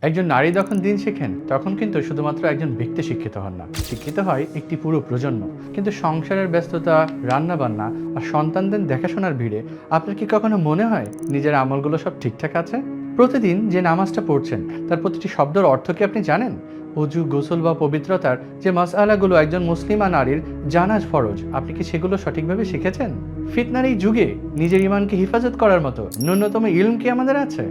একজন নারী যখন দিন শেখেন তখন কিন্তু শুধুমাত্র একজন ব্যক্তি শিক্ষিত হন না, শিক্ষিত হয় একটি পুরো প্রজন্ম। কিন্তু সংসারের ব্যস্ততা, রান্নাবান্না আর সন্তানদের দেখাশোনার ভিড়ে আপনার কি কখনো মনে হয় নিজের আমলগুলো সব ঠিকঠাক আছে? প্রতিদিন যে নামাজটা পড়ছেন তার প্রতিটি শব্দের অর্থ কি আপনি জানেন? অজু, গোসল বা পবিত্রতার যে মাসআলাগুলো একজন মুসলিমা নারীর জানা ফরজ, আপনি কি সেগুলো সঠিকভাবে শিখেছেন? ফিতনার এই যুগে নিজের ইমানকে হেফাজত করার মতো ন্যূনতম ইলম কি আমাদের আছে?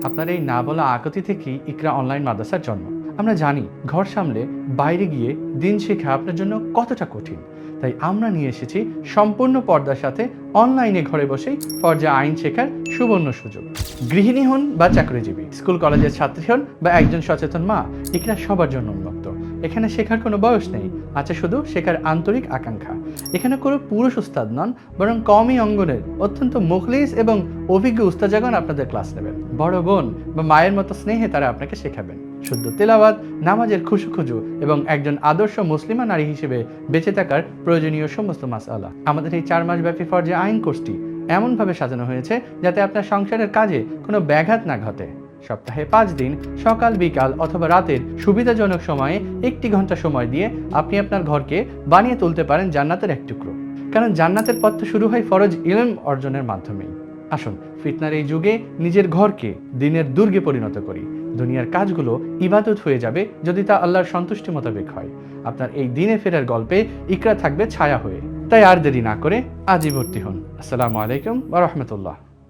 আপনার এই না বলা আকুতি থেকেই ইকরা অনলাইন মাদ্রাসার জন্ম। আমরা জানি ঘর সামলে বাইরে গিয়ে দিন শেখা আপনার জন্য কতটা কঠিন, তাই আমরা নিয়ে এসেছি সম্পূর্ণ পর্দার সাথে অনলাইনে ঘরে বসেই ফরজা আইন শেখার সুবর্ণ সুযোগ। গৃহিণী হন বা চাকরিজীবী, স্কুল কলেজের ছাত্রী হন বা একজন সচেতন মা, ইকরা সবার জন্য উন্মুক্ত। এখানে শেখার কোনো বয়স নেই, আছে শুধু শেখার আন্তরিক আকাঙ্ক্ষা। এখানে কোনো পুরুষ উস্তাদ নন, বরং কওমি অঙ্গনের অত্যন্ত মুখলিস এবং অভিজ্ঞ উস্তাজাগণ আপনাদের ক্লাস নেবেন। বড় বোন বা মায়ের মতো স্নেহে তারা আপনাকে শেখাবেন শুদ্ধ তেলাওয়াত, নামাজের খুশু এবং একজন আদর্শ মুসলিমা নারী হিসেবে বেঁচে থাকার প্রয়োজনীয় সমস্ত মাসআলা। আমাদের এই 4 মাস ব্যাপী ফরজে আইন কোর্সটি এমনভাবে সাজানো হয়েছে যাতে আপনার সংসারের কাজে কোনো ব্যাঘাত না ঘটে। সপ্তাহে 5 দিন সকাল, বিকাল অথবা রাতের সুবিধাজনক সময়ে 1 ঘন্টা সময় দিয়ে আপনি আপনার ঘরকে বানিয়ে তুলতে পারেন জান্নাতের এক টুকরো। কারণ জান্নাতের পথ শুরু হয় ফরজ ইলম অর্জনের মাধ্যমেই। আসুন ফিতনার এই যুগে নিজের ঘরকে দিনের দুর্গে পরিণত করি। দুনিয়ার কাজগুলো ইবাদত হয়ে যাবে যদি তা আল্লাহর সন্তুষ্টি মোতাবেক হয়। আপনার এই দিনে ফেরার গল্পে ইকরা থাকবে ছায়া হয়ে। তাই আর দেরি না করে আজই ভর্তি হন। আসসালামু আলাইকুম ওয়া রাহমাতুল্লাহ।